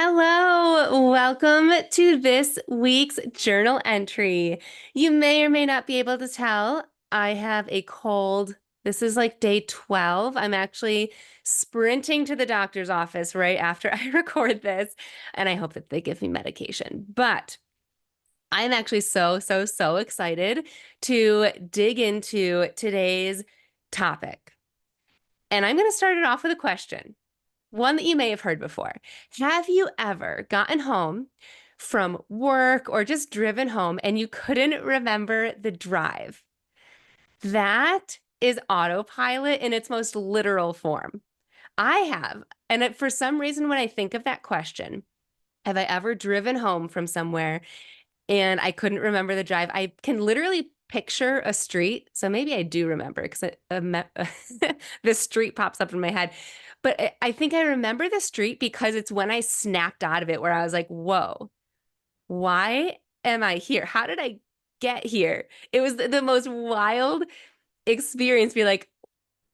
Hello, welcome to this week's journal entry. You may or may not be able to tell, I have a cold. This is like day 12. I'm actually sprinting to the doctor's office right after I record this, and I hope that they give me medication. But I'm actually so excited to dig into today's topic. And I'm going to start it off with a question. One that you may have heard before. Have you ever gotten home from work or just driven home and you couldn't remember the drive? That is autopilot in its most literal form. I have. And for some reason, when I think of that question, have I ever driven home from somewhere and I couldn't remember the drive? I can literally picture a street. So maybe I do remember because the street pops up in my head. But I think I remember the street because it's when I snapped out of it where I was like, whoa, why am I here? How did I get here? It was the most wild experience. Be like,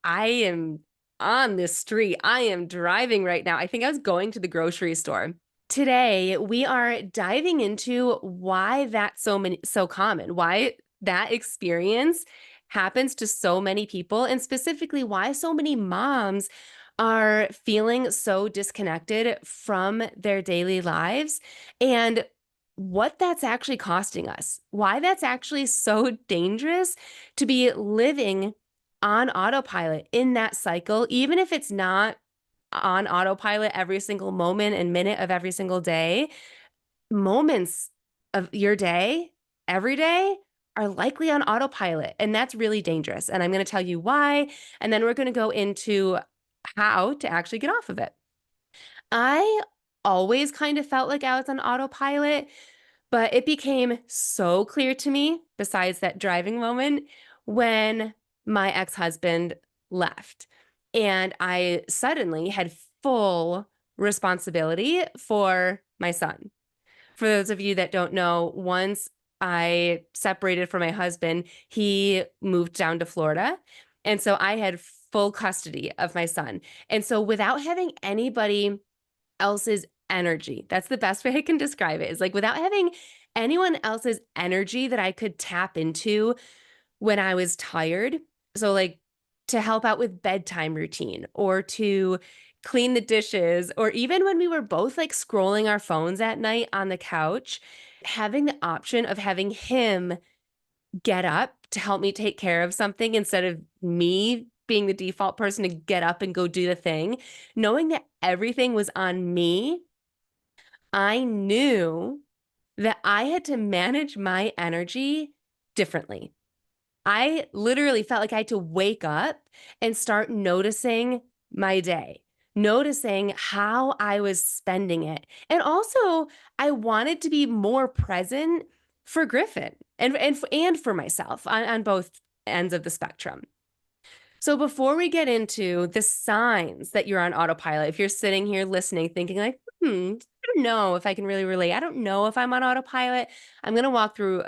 I am on this street. I am driving right now. I think I was going to the grocery store. Today, we are diving into why that's so common, why that experience happens to so many people, and specifically why so many moms are feeling so disconnected from their daily lives and what that's actually costing us, why that's actually so dangerous to be living on autopilot in that cycle, even if it's not on autopilot every single moment and minute of every single day. Moments of your day, every day, are likely on autopilot. And that's really dangerous. And I'm going to tell you why. And then we're going to go into how to actually get off of it. I always kind of felt like I was on autopilot, but it became so clear to me, besides that driving moment, when my ex-husband left. And I suddenly had full responsibility for my son. For those of you that don't know, once I separated from my husband, he moved down to Florida. And so I had full custody of my son. And so without having anybody else's energy, that's the best way I can describe it, is like without having anyone else's energy that I could tap into when I was tired. So, like, to help out with bedtime routine or to clean the dishes, or even when we were both like scrolling our phones at night on the couch, having the option of having him get up to help me take care of something instead of me being the default person to get up and go do the thing, knowing that everything was on me, I knew that I had to manage my energy differently. I literally felt like I had to wake up and start noticing my day, noticing how I was spending it. And also, I wanted to be more present for Griffin and for myself on both ends of the spectrum. So before we get into the signs that you're on autopilot, if you're sitting here listening, thinking like, I don't know if I can really relate. I don't know if I'm on autopilot. I'm going to walk through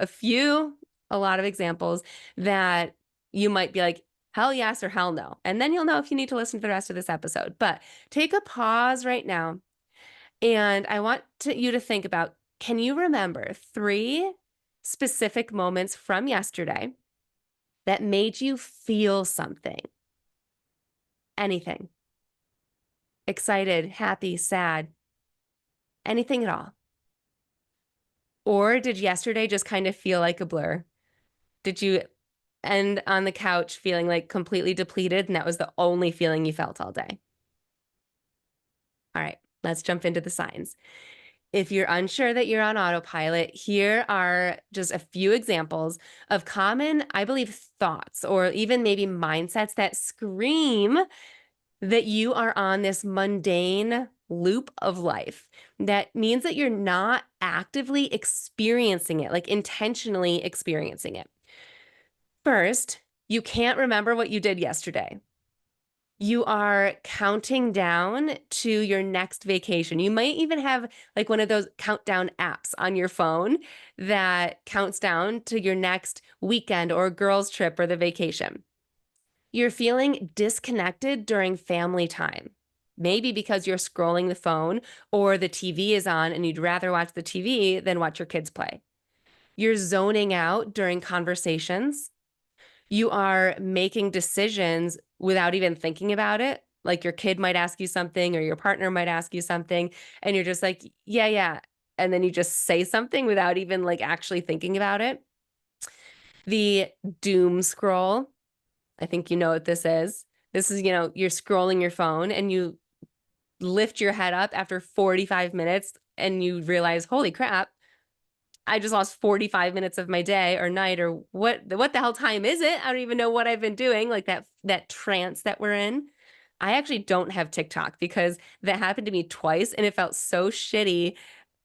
a lot of examples that you might be like, hell yes or hell no. And then you'll know if you need to listen to the rest of this episode. But take a pause right now. And I want you to think about, can you remember 3 specific moments from yesterday that made you feel something? Anything. Excited, happy, sad, anything at all. Or did yesterday just kind of feel like a blur? Did you end on the couch feeling like completely depleted and that was the only feeling you felt all day? All right, let's jump into the signs. If you're unsure that you're on autopilot, here are just a few examples of common, I believe, thoughts or even maybe mindsets that scream that you are on this mundane loop of life. That means that you're not actively experiencing it, like intentionally experiencing it. First, you can't remember what you did yesterday. You are counting down to your next vacation. You might even have like one of those countdown apps on your phone that counts down to your next weekend or girls' trip or the vacation. You're feeling disconnected during family time. maybe because you're scrolling the phone or the TV is on and you'd rather watch the TV than watch your kids play. You're zoning out during conversations. You are making decisions without even thinking about it. Like your kid might ask you something or your partner might ask you something, and you're just like, yeah, yeah. And then you just say something without even like actually thinking about it. The doom scroll, I think you know what this is. This is, you're scrolling your phone and you lift your head up after 45 minutes and you realize, holy crap, I just lost 45 minutes of my day or night or what the hell time is it? I don't even know what I've been doing, like that trance that we're in. I actually don't have TikTok because that happened to me twice and it felt so shitty.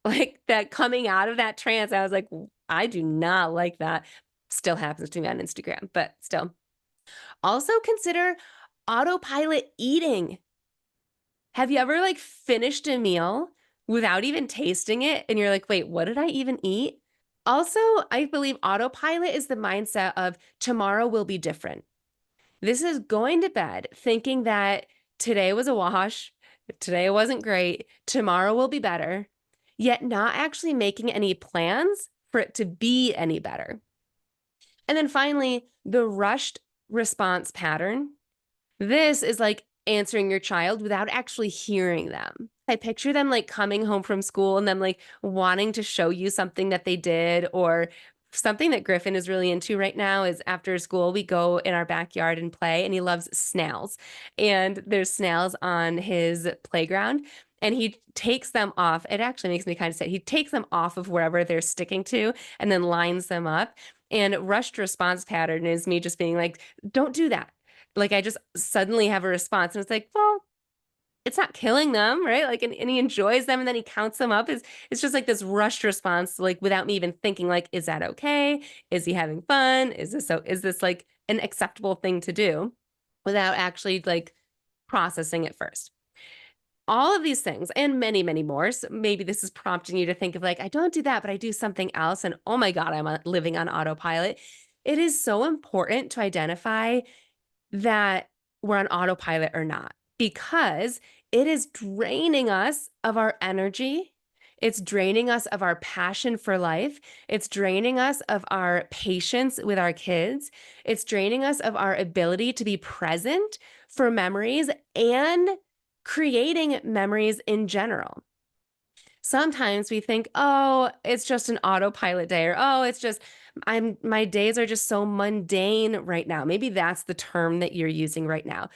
Like that coming out of that trance, I was like, I do not like that. Still happens to me on Instagram, but still. Also consider autopilot eating. Have you ever like finished a meal without even tasting it and you're like, wait, what did I even eat? Also, I believe autopilot is the mindset of tomorrow will be different. This is going to bed thinking that today was a wash, today wasn't great, tomorrow will be better, yet not actually making any plans for it to be any better. And then finally, the rushed response pattern. This is like answering your child without actually hearing them. I picture them like coming home from school and them like wanting to show you something that they did, or something that Griffin is really into right now is after school, we go in our backyard and play, and he loves snails. And there's snails on his playground. And he takes them off. It actually makes me kind of sad. He takes them off of wherever they're sticking to and then lines them up. And rushed response pattern is me just being like, don't do that. Like I just suddenly have a response and it's like, well, it's not killing them, right? Like, and he enjoys them and then he counts them up. It's just like this rushed response, like without me even thinking, like, is that okay? Is he having fun? Is this like an acceptable thing to do without actually like processing it first? All of these things and many, many more. So maybe this is prompting you to think of like, I don't do that, but I do something else. And oh my God, I'm living on autopilot. It is so important to identify that we're on autopilot or not, because it is draining us of our energy. It's draining us of our passion for life. It's draining us of our patience with our kids. It's draining us of our ability to be present for memories and creating memories in general. Sometimes we think, oh, it's just an autopilot day, or oh, it's just my days are just so mundane right now. Maybe that's the term that you're using right now.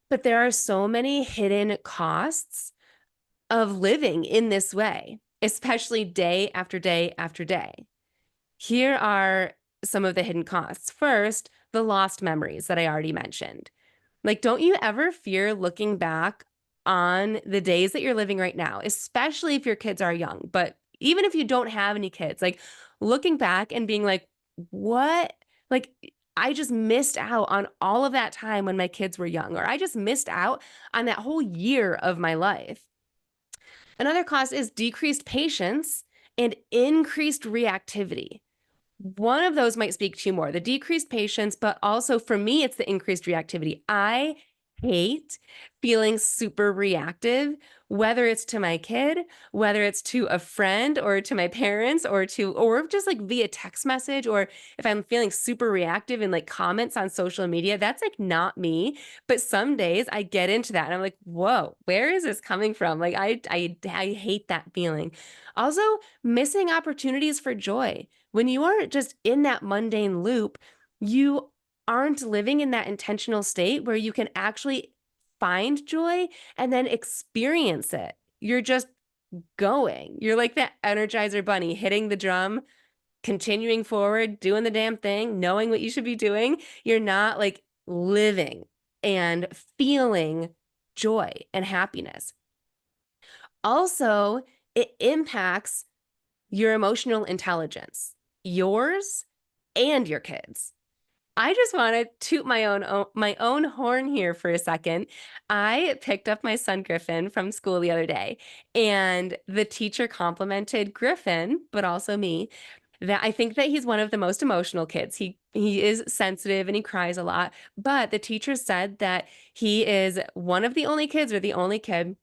But there are so many hidden costs of living in this way, especially day after day after day. Here are some of the hidden costs. First, the lost memories that I already mentioned. Like, don't you ever fear looking back on the days that you're living right now, especially if your kids are young, but even if you don't have any kids, like looking back and being like, what? Like, I just missed out on all of that time when my kids were young, or I just missed out on that whole year of my life. Another cost is decreased patience and increased reactivity. One of those might speak to you more, the decreased patience, but also for me, it's the increased reactivity. I hate feeling super reactive, whether it's to my kid, whether it's to a friend or to my parents or just like via text message, or if I'm feeling super reactive in like comments on social media, that's like not me. But some days I get into that and I'm like, whoa, where is this coming from? Like I hate that feeling. Also, missing opportunities for joy. When you are just in that mundane loop, you aren't living in that intentional state where you can actually find joy and then experience it. You're just going. You're like that Energizer bunny hitting the drum, continuing forward, doing the damn thing, knowing what you should be doing. You're not like living and feeling joy and happiness. Also, it impacts your emotional intelligence, yours and your kids. I just want to toot my own horn here for a second. I picked up my son Griffin from school the other day, and the teacher complimented Griffin, but also me, that I think that he's one of the most emotional kids. He is sensitive and he cries a lot, but the teacher said that he is one of the only kids or the only kid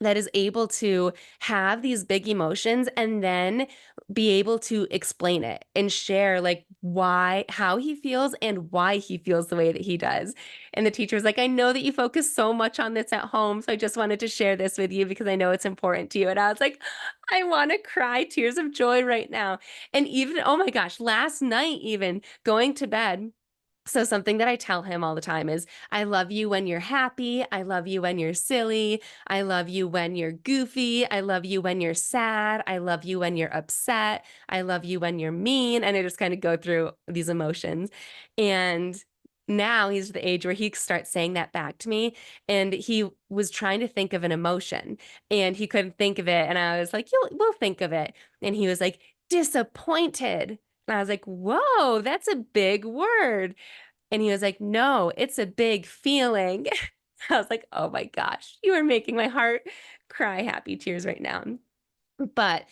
that is able to have these big emotions and then be able to explain it and share like why, how he feels and why he feels the way that he does. And the teacher was like, I know that you focus so much on this at home. So I just wanted to share this with you because I know it's important to you. And I was like, I want to cry tears of joy right now. And even, oh my gosh, last night, even going to bed, so something that I tell him all the time is, I love you when you're happy. I love you when you're silly. I love you when you're goofy. I love you when you're sad. I love you when you're upset. I love you when you're mean. And I just kind of go through these emotions. And now he's the age where he starts saying that back to me. And he was trying to think of an emotion and he couldn't think of it. And I was like, we'll think of it. And he was like, disappointed. And I was like, whoa, that's a big word. And he was like, no, it's a big feeling. I was like, oh my gosh, you are making my heart cry happy tears right now. But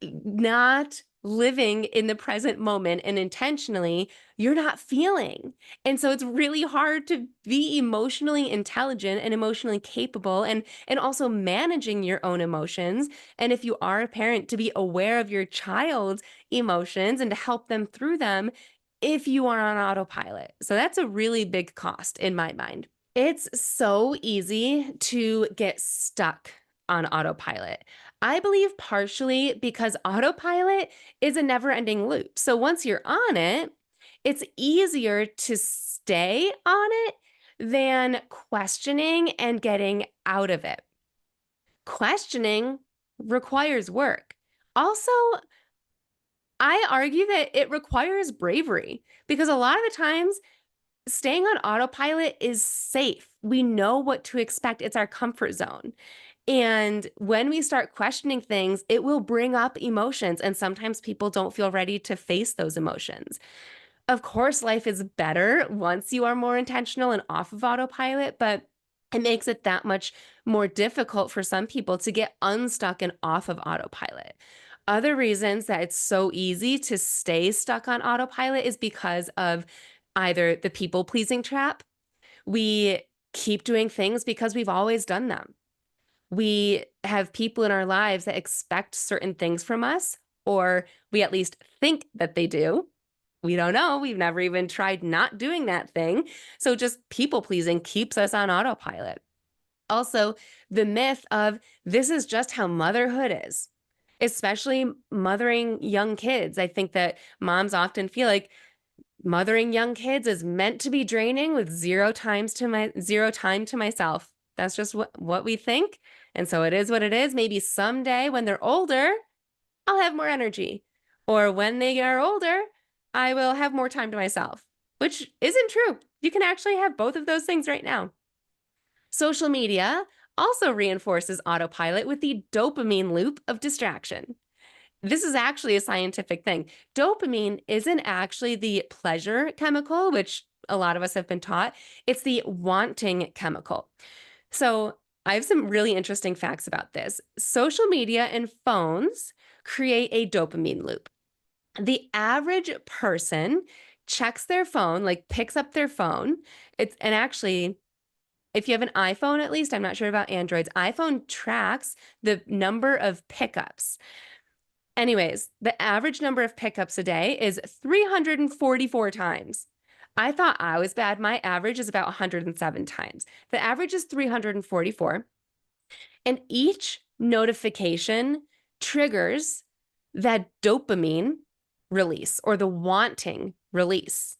not living in the present moment and intentionally, you're not feeling. And so it's really hard to be emotionally intelligent and emotionally capable and also managing your own emotions. And if you are a parent, to be aware of your child's emotions and to help them through them if you are on autopilot. So that's a really big cost in my mind. It's so easy to get stuck on autopilot. I believe partially because autopilot is a never ending loop. So once you're on it, it's easier to stay on it than questioning and getting out of it. Questioning requires work. Also, I argue that it requires bravery because a lot of the times staying on autopilot is safe. We know what to expect. It's our comfort zone. And when we start questioning things, it will bring up emotions. And sometimes people don't feel ready to face those emotions. Of course, life is better once you are more intentional and off of autopilot, but it makes it that much more difficult for some people to get unstuck and off of autopilot. Other reasons that it's so easy to stay stuck on autopilot is because of either the people pleasing trap. We keep doing things because we've always done them. We have people in our lives that expect certain things from us, or we at least think that they do. We don't know. We've never even tried not doing that thing. So just people pleasing keeps us on autopilot. Also, the myth of this is just how motherhood is, especially mothering young kids. I think that moms often feel like mothering young kids is meant to be draining with zero time to myself. That's just what we think. And so it is what it is. Maybe someday when they're older, I'll have more energy. Or when they are older, I will have more time to myself, which isn't true. You can actually have both of those things right now. Social media also reinforces autopilot with the dopamine loop of distraction. This is actually a scientific thing. Dopamine isn't actually the pleasure chemical, which a lot of us have been taught. It's the wanting chemical. So I have some really interesting facts about this. Social media and phones create a dopamine loop. The average person checks their phone, like picks up their phone. And actually, if you have an iPhone, at least, I'm not sure about Androids, iPhone tracks the number of pickups. Anyways, the average number of pickups a day is 344 times. I thought I was bad. My average is about 107 times. The average is 344. And each notification triggers that dopamine release or the wanting release.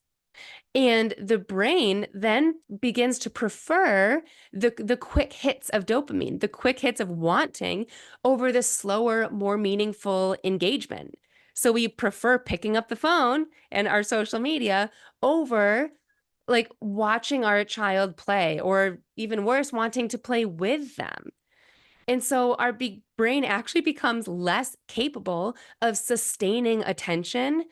And the brain then begins to prefer the quick hits of dopamine, the quick hits of wanting over the slower, more meaningful engagement. So we prefer picking up the phone and our social media over like watching our child play, or even worse, wanting to play with them. And so our brain actually becomes less capable of sustaining attention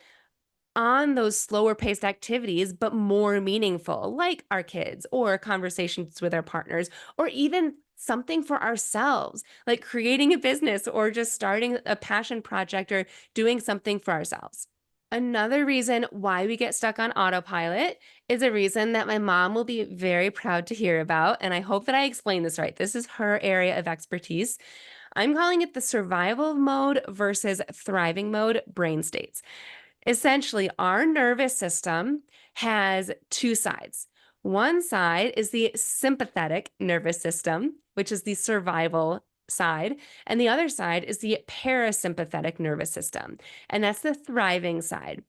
on those slower paced activities, but more meaningful, like our kids or conversations with our partners, or even something for ourselves, like creating a business or just starting a passion project or doing something for ourselves. Another reason why we get stuck on autopilot is a reason that my mom will be very proud to hear about. And I hope that I explain this right. This is her area of expertise. I'm calling it the survival mode versus thriving mode brain states. Essentially, our nervous system has two sides. One side is the sympathetic nervous system, which is the survival side, and the other side is the parasympathetic nervous system, and that's the thriving side.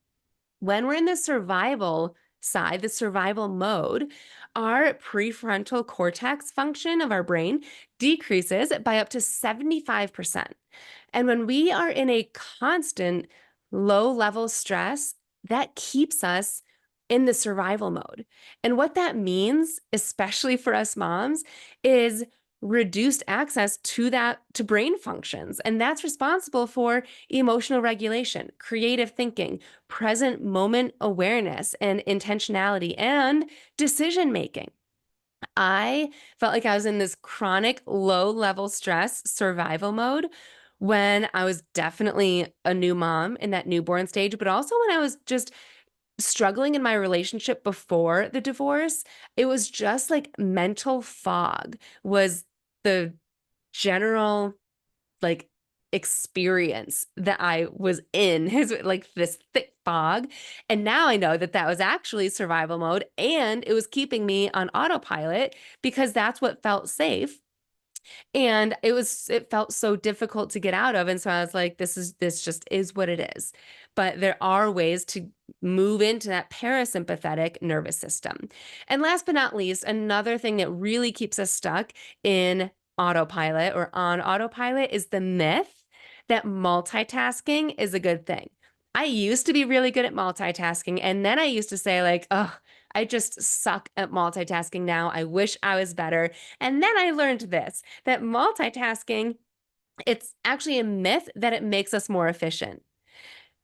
When we're in the survival side, the survival mode, our prefrontal cortex function of our brain decreases by up to 75%. And when we are in a constant low level stress, that keeps us in the survival mode. And what that means, especially for us moms, is reduced access to brain functions. And that's responsible for emotional regulation, creative thinking, present moment awareness and intentionality, and decision making. I felt like I was in this chronic low level stress survival mode when I was definitely a new mom in that newborn stage, but also when I was just struggling in my relationship before the divorce. It was just like mental fog was the general like experience that I was in, is like this thick fog. And now I know that that was actually survival mode and it was keeping me on autopilot because that's what felt safe. And it felt so difficult to get out of. And so I was like, this just is what it is. But there are ways to move into that parasympathetic nervous system. And last but not least, another thing that really keeps us stuck in autopilot or on autopilot is the myth that multitasking is a good thing. I used to be really good at multitasking, and then I used to say, like, oh, I just suck at multitasking now. I wish I was better. And then I learned this, that multitasking, it's actually a myth that it makes us more efficient.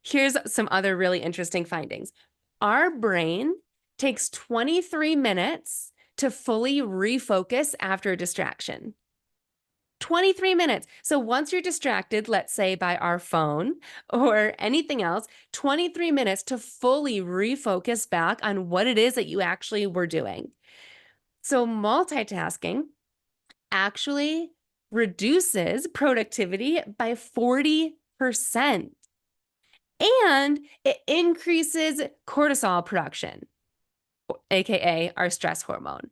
Here's some other really interesting findings. Our brain takes 23 minutes to fully refocus after a distraction. 23 minutes. So once you're distracted, let's say by our phone or anything else, 23 minutes to fully refocus back on what it is that you actually were doing. So multitasking actually reduces productivity by 40%. And it increases cortisol production, aka our stress hormone.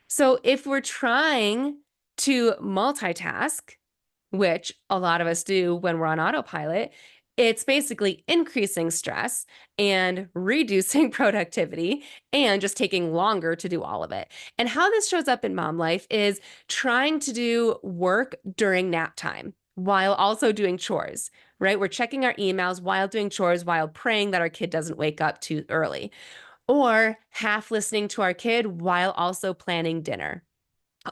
So if we're trying to multitask, which a lot of us do when we're on autopilot, it's basically increasing stress and reducing productivity and just taking longer to do all of it. And how this shows up in mom life is trying to do work during nap time while also doing chores, right? We're checking our emails while doing chores, while praying that our kid doesn't wake up too early, or half listening to our kid while also planning dinner,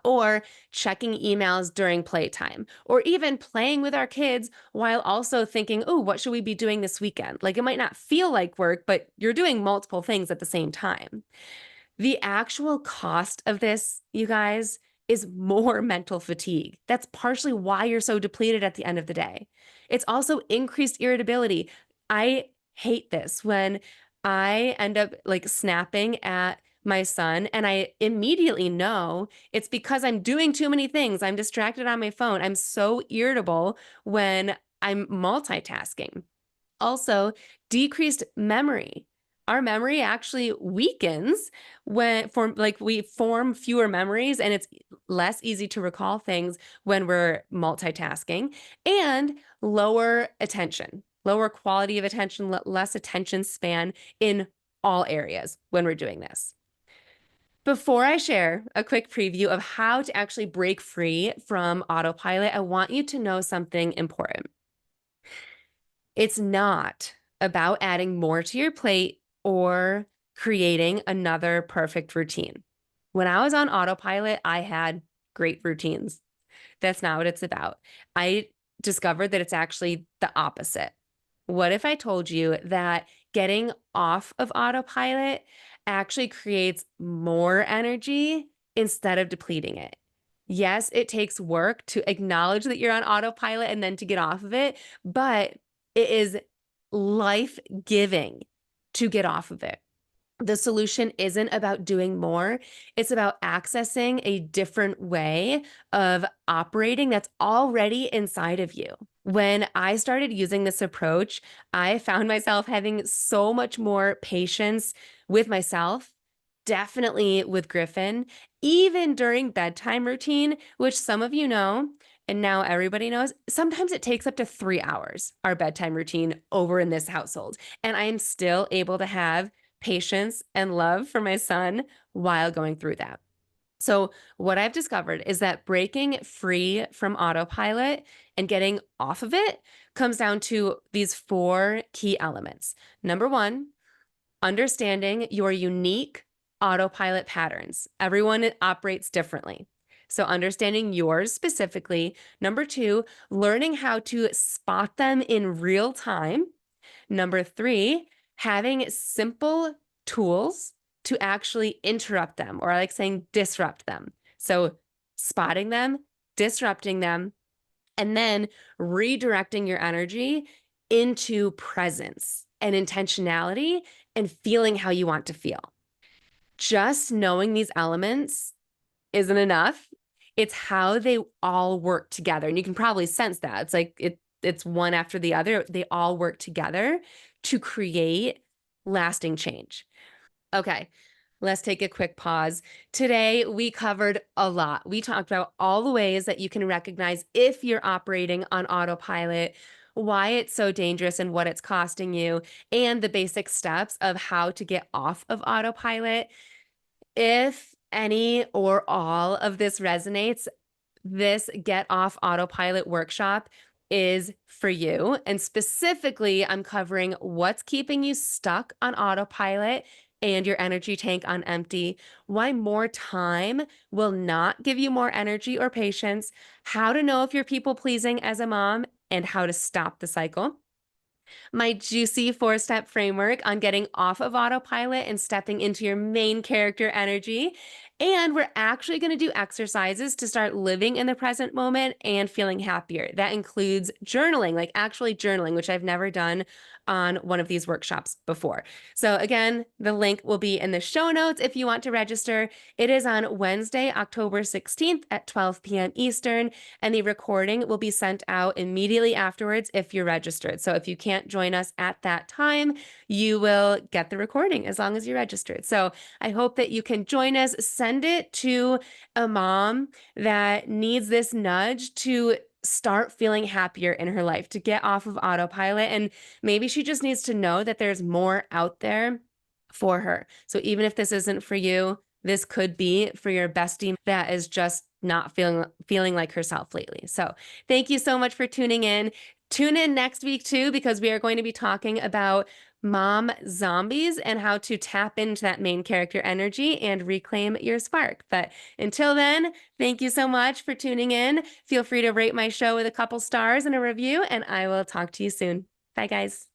or checking emails during playtime, or even playing with our kids while also thinking, oh, what should we be doing this weekend? Like it might not feel like work, but you're doing multiple things at the same time. The actual cost of this, you guys, is more mental fatigue. That's partially why you're so depleted at the end of the day. It's also increased irritability. I hate this when I end up like snapping at my son and I immediately know it's because I'm doing too many things. I'm distracted on my phone. I'm so irritable when I'm multitasking. Also, decreased memory. Our memory actually weakens we form fewer memories and it's less easy to recall things when we're multitasking, and lower attention, lower quality of attention, less attention span in all areas when we're doing this. Before I share a quick preview of how to actually break free from autopilot, I want you to know something important. It's not about adding more to your plate or creating another perfect routine. When I was on autopilot, I had great routines. That's not what it's about. I discovered that it's actually the opposite. What if I told you that getting off of autopilot actually creates more energy instead of depleting it? Yes, it takes work to acknowledge that you're on autopilot and then to get off of it, but it is life-giving to get off of it. The solution isn't about doing more. It's about accessing a different way of operating that's already inside of you. When I started using this approach, I found myself having so much more patience with myself, definitely with Griffin, even during bedtime routine, which some of you know, and now everybody knows, sometimes it takes up to 3 hours, our bedtime routine over in this household. And I am still able to have patience and love for my son while going through that. So, what I've discovered is that breaking free from autopilot and getting off of it comes down to these four key elements. Number one, understanding your unique autopilot patterns. Everyone operates differently. So, understanding yours specifically. Number two, learning how to spot them in real time. Number three, having simple tools to actually interrupt them, or I like saying disrupt them. So spotting them, disrupting them, and then redirecting your energy into presence and intentionality and feeling how you want to feel. Just knowing these elements isn't enough. It's how they all work together. And you can probably sense that. It's like it's one after the other. They all work together to create lasting change. Okay, let's take a quick pause. Today, we covered a lot. We talked about all the ways that you can recognize if you're operating on autopilot, why it's so dangerous and what it's costing you, and the basic steps of how to get off of autopilot. If any or all of this resonates, this Get Off Autopilot workshop is for you. And specifically, I'm covering what's keeping you stuck on autopilot and your energy tank on empty, why more time will not give you more energy or patience, how to know if you're people pleasing as a mom, and how to stop the cycle. My juicy 4-step framework on getting off of autopilot and stepping into your main character energy. And we're actually going to do exercises to start living in the present moment and feeling happier. That includes journaling, like actually journaling, which I've never done on one of these workshops before. So again, the link will be in the show notes if you want to register. It is on Wednesday, October 16th at 12 p.m. Eastern, and the recording will be sent out immediately afterwards if you're registered. So if you can't join us at that time, you will get the recording as long as you're registered. So I hope that you can join us. Send it to a mom that needs this nudge to start feeling happier in her life, to get off of autopilot. And maybe she just needs to know that there's more out there for her. So even if this isn't for you, this could be for your bestie that is just not feeling like herself lately. So thank you so much for tuning in. Tune in next week too, because we are going to be talking about mom zombies and how to tap into that main character energy and reclaim your spark. But until then, thank you so much for tuning in. Feel free to rate my show with a couple stars and a review, and I will talk to you soon. Bye, guys.